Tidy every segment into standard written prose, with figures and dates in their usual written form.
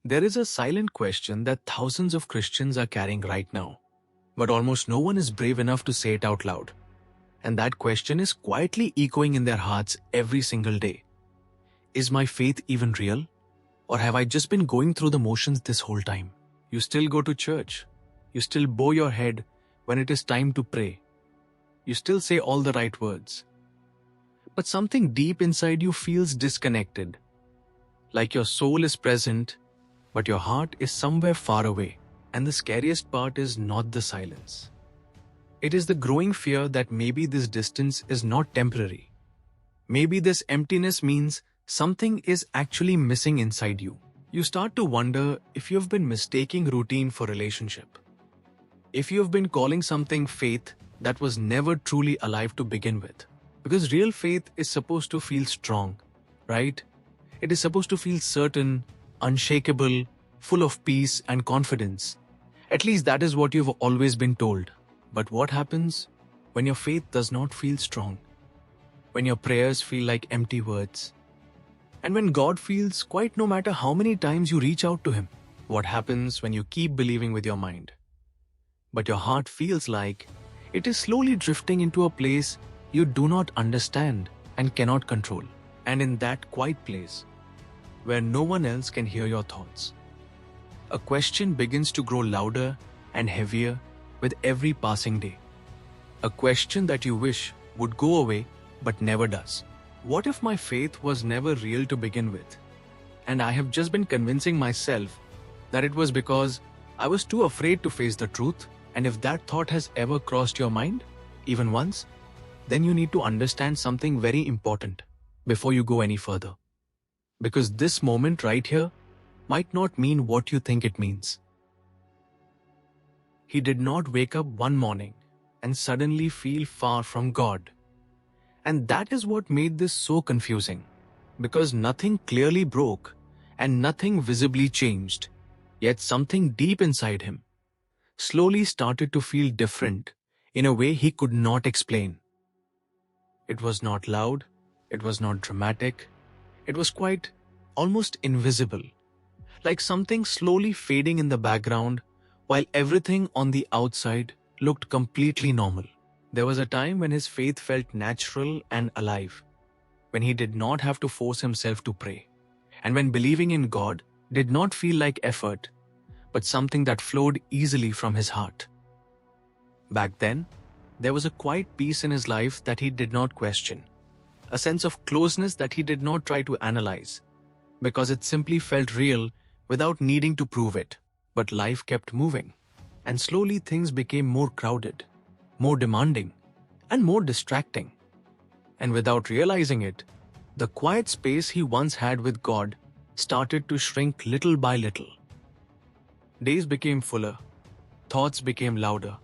There is a silent question that thousands of Christians are carrying right now, but almost no one is brave enough to say it out loud. And that question is quietly echoing in their hearts every single day. Is my faith even real? Or have I just been going through the motions this whole time? You still go to church. You still bow your head when it is time to pray. You still say all the right words. But something deep inside you feels disconnected. Like your soul is present, but your heart is somewhere far away. And the scariest part is not the silence. It is the growing fear that maybe this distance is not temporary. Maybe this emptiness means something is actually missing inside you. You start to wonder if you've been mistaking routine for relationship. If you've been calling something faith that was never truly alive to begin with. Because real faith is supposed to feel strong, right? It is supposed to feel certain, unshakable, full of peace and confidence. At least that is what you've always been told. But what happens when your faith does not feel strong? When your prayers feel like empty words? And when God feels quiet no matter how many times you reach out to Him? What happens when you keep believing with your mind, but your heart feels like it is slowly drifting into a place you do not understand and cannot control? And in that quiet place, where no one else can hear your thoughts, a question begins to grow louder and heavier with every passing day. A question that you wish would go away but never does. What if my faith was never real to begin with? And I have just been convincing myself that it was because I was too afraid to face the truth. And if that thought has ever crossed your mind, even once, then you need to understand something very important before you go any further. Because this moment right here might not mean what you think it means. He did not wake up one morning and suddenly feel far from God. And that is what made this so confusing. Because nothing clearly broke and nothing visibly changed, yet something deep inside him slowly started to feel different in a way he could not explain. It was not loud, it was not dramatic, it was quite almost invisible, like something slowly fading in the background while everything on the outside looked completely normal. There was a time when his faith felt natural and alive, when he did not have to force himself to pray, and when believing in God did not feel like effort, but something that flowed easily from his heart. Back then, there was a quiet peace in his life that he did not question, a sense of closeness that he did not try to analyze, because it simply felt real without needing to prove it. But life kept moving, and slowly things became more crowded, more demanding, and more distracting. And without realizing it, the quiet space he once had with God started to shrink little by little. Days became fuller, thoughts became louder,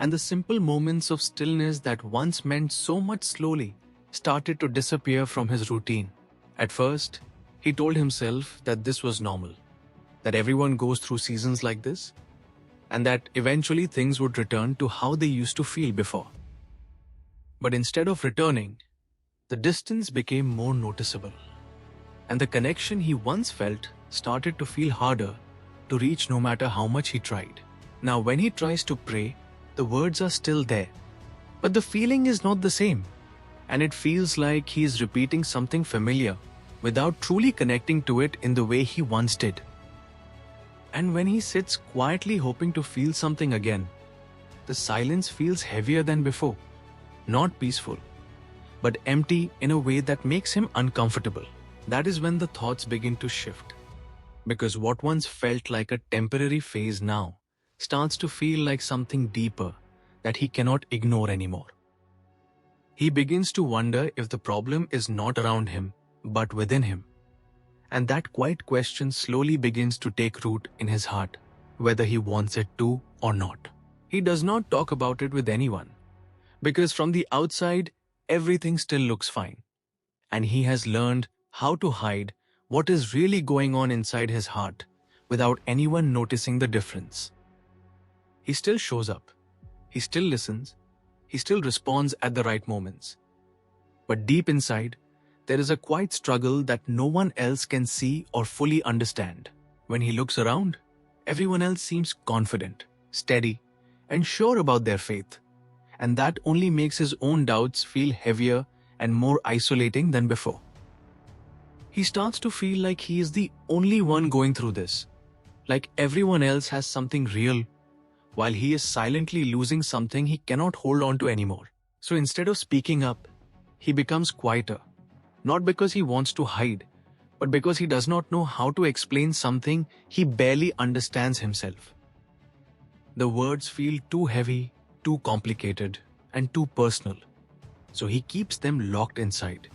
and the simple moments of stillness that once meant so much slowly started to disappear from his routine. At first, he told himself that this was normal, that everyone goes through seasons like this, and that eventually things would return to how they used to feel before. But instead of returning, the distance became more noticeable, and the connection he once felt started to feel harder to reach no matter how much he tried. Now when he tries to pray, the words are still there, but the feeling is not the same, and it feels like he is repeating something familiar without truly connecting to it in the way he once did. And when he sits quietly hoping to feel something again, the silence feels heavier than before, not peaceful, but empty in a way that makes him uncomfortable. That is when the thoughts begin to shift, because what once felt like a temporary phase now starts to feel like something deeper that he cannot ignore anymore. He begins to wonder if the problem is not around him, but within him. And that quiet question slowly begins to take root in his heart, whether he wants it to or not. He does not talk about it with anyone, because from the outside, everything still looks fine. And he has learned how to hide what is really going on inside his heart without anyone noticing the difference. He still shows up, he still listens, he still responds at the right moments. But deep inside, there is a quiet struggle that no one else can see or fully understand. When he looks around, everyone else seems confident, steady, and sure about their faith. And that only makes his own doubts feel heavier and more isolating than before. He starts to feel like he is the only one going through this, like everyone else has something real, while he is silently losing something he cannot hold on to anymore. So instead of speaking up, he becomes quieter, not because he wants to hide, but because he does not know how to explain something he barely understands himself. The words feel too heavy, too complicated, and too personal, so he keeps them locked inside,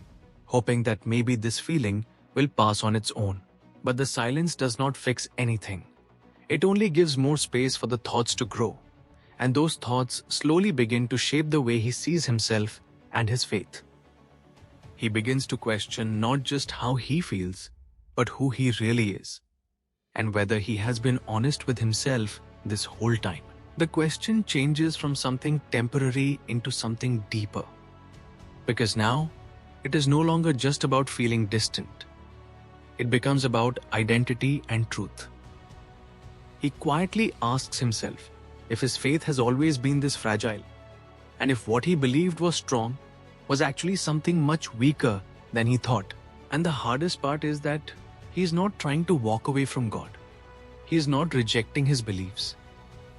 hoping that maybe this feeling will pass on its own. But the silence does not fix anything. It only gives more space for the thoughts to grow, and those thoughts slowly begin to shape the way he sees himself and his faith. He begins to question not just how he feels, but who he really is, and whether he has been honest with himself this whole time. The question changes from something temporary into something deeper, because now it is no longer just about feeling distant. It becomes about identity and truth. He quietly asks himself if his faith has always been this fragile, and if what he believed was strong was actually something much weaker than he thought. And the hardest part is that he is not trying to walk away from God. He is not rejecting his beliefs,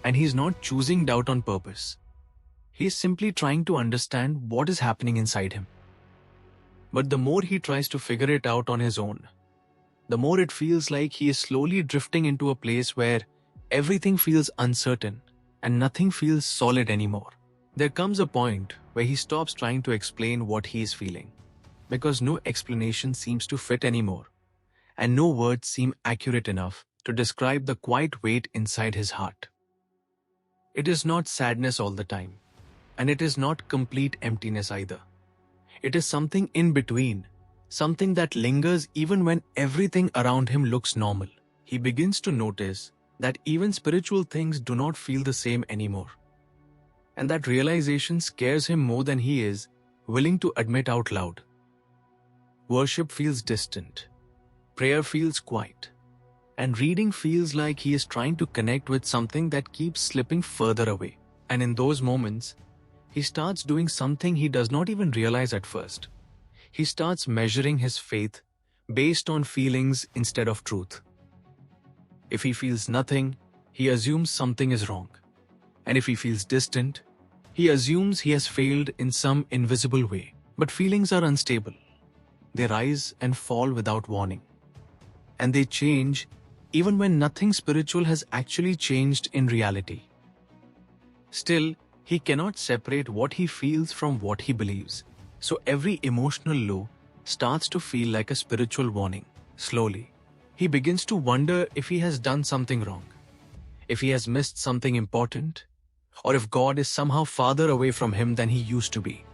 and he is not choosing doubt on purpose. He is simply trying to understand what is happening inside him. But the more he tries to figure it out on his own, the more it feels like he is slowly drifting into a place where everything feels uncertain and nothing feels solid anymore. There comes a point where he stops trying to explain what he is feeling, because no explanation seems to fit anymore, and no words seem accurate enough to describe the quiet weight inside his heart. It is not sadness all the time, and it is not complete emptiness either. It is something in between, something that lingers even when everything around him looks normal. He begins to notice that even spiritual things do not feel the same anymore. And that realization scares him more than he is willing to admit out loud. Worship feels distant, prayer feels quiet, and reading feels like he is trying to connect with something that keeps slipping further away. And in those moments, he starts doing something he does not even realize at first. He starts measuring his faith based on feelings instead of truth. If he feels nothing, he assumes something is wrong. And if he feels distant, he assumes he has failed in some invisible way. But feelings are unstable. They rise and fall without warning. And they change even when nothing spiritual has actually changed in reality. Still, he cannot separate what he feels from what he believes. So every emotional low starts to feel like a spiritual warning. Slowly, he begins to wonder if he has done something wrong, if he has missed something important, or if God is somehow farther away from him than he used to be.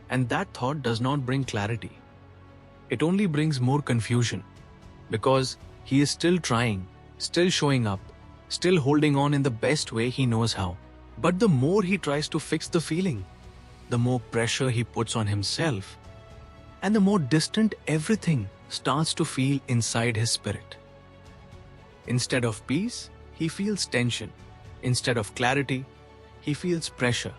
And that thought does not bring clarity. It only brings more confusion, because he is still trying, still showing up, still holding on in the best way he knows how. But the more he tries to fix the feeling, the more pressure he puts on himself, and the more distant everything starts to feel inside his spirit. Instead of peace, he feels tension. Instead of clarity, he feels pressure.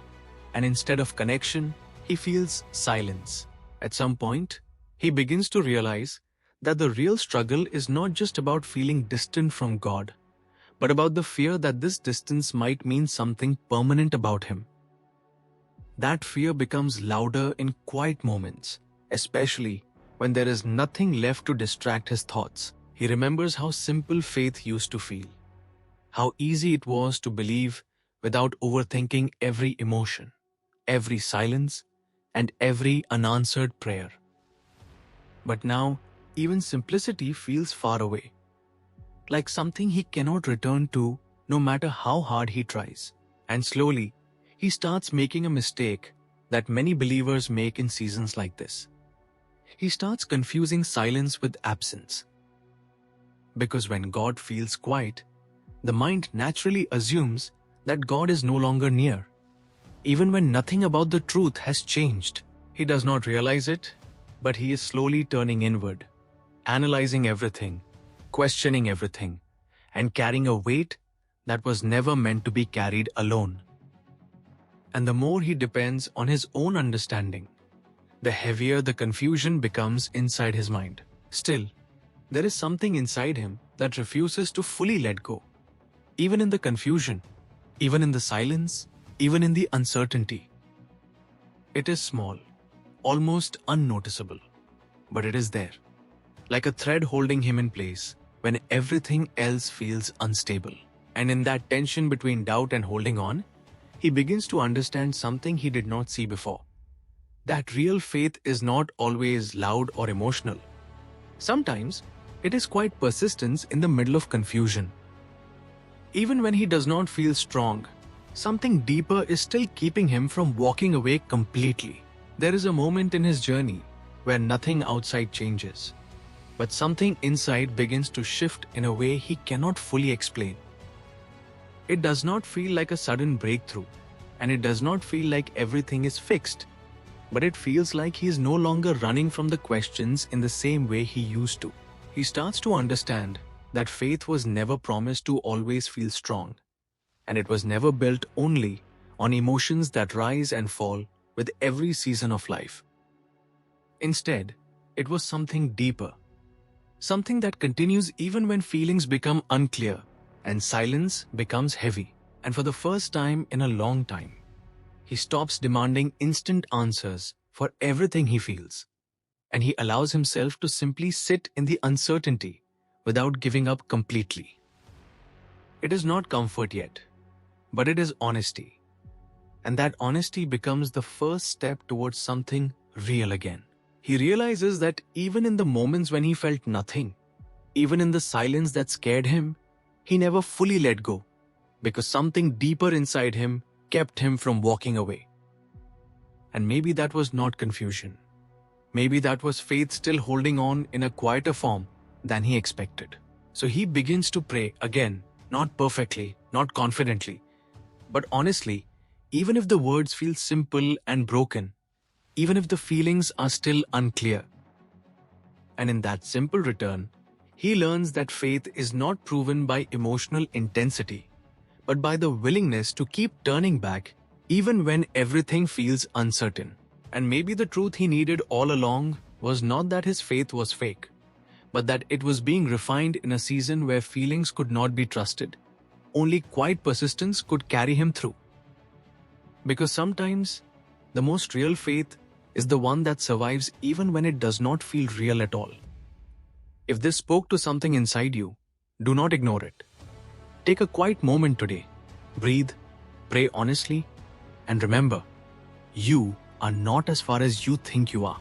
And instead of connection, he feels silence. At some point, he begins to realize that the real struggle is not just about feeling distant from God, but about the fear that this distance might mean something permanent about him. That fear becomes louder in quiet moments, especially when there is nothing left to distract his thoughts. He remembers how simple faith used to feel, how easy it was to believe without overthinking every emotion, every silence, and every unanswered prayer. But now, even simplicity feels far away, like something he cannot return to no matter how hard he tries. And slowly, he starts making a mistake that many believers make in seasons like this. He starts confusing silence with absence. Because when God feels quiet, the mind naturally assumes that God is no longer near, even when nothing about the truth has changed. He does not realize it, but he is slowly turning inward, analyzing everything, questioning everything, and carrying a weight that was never meant to be carried alone. And the more he depends on his own understanding, the heavier the confusion becomes inside his mind. Still, there is something inside him that refuses to fully let go. Even in the confusion, even in the silence, even in the uncertainty. It is small, almost unnoticeable, but it is there, like a thread holding him in place when everything else feels unstable. And in that tension between doubt and holding on, he begins to understand something he did not see before. That real faith is not always loud or emotional. Sometimes, it is quite persistence in the middle of confusion. Even when he does not feel strong, something deeper is still keeping him from walking away completely. There is a moment in his journey where nothing outside changes, but something inside begins to shift in a way he cannot fully explain. It does not feel like a sudden breakthrough, and it does not feel like everything is fixed, but it feels like he is no longer running from the questions in the same way he used to. He starts to understand that faith was never promised to always feel strong, and it was never built only on emotions that rise and fall with every season of life. Instead, it was something deeper, something that continues even when feelings become unclear and silence becomes heavy. And for the first time in a long time, he stops demanding instant answers for everything he feels, and he allows himself to simply sit in the uncertainty without giving up completely. It is not comfort yet, but it is honesty. And that honesty becomes the first step towards something real again. He realizes that even in the moments when he felt nothing, even in the silence that scared him, he never fully let go, because something deeper inside him kept him from walking away. And maybe that was not confusion. Maybe that was faith still holding on in a quieter form than he expected. So he begins to pray again, not perfectly, not confidently, but honestly, even if the words feel simple and broken, even if the feelings are still unclear. And in that simple return, he learns that faith is not proven by emotional intensity, but by the willingness to keep turning back even when everything feels uncertain. And maybe the truth he needed all along was not that his faith was fake, but that it was being refined in a season where feelings could not be trusted. Only quiet persistence could carry him through. Because sometimes, the most real faith is the one that survives even when it does not feel real at all. If this spoke to something inside you, do not ignore it. Take a quiet moment today. Breathe, pray honestly, and remember, you are not as far as you think you are.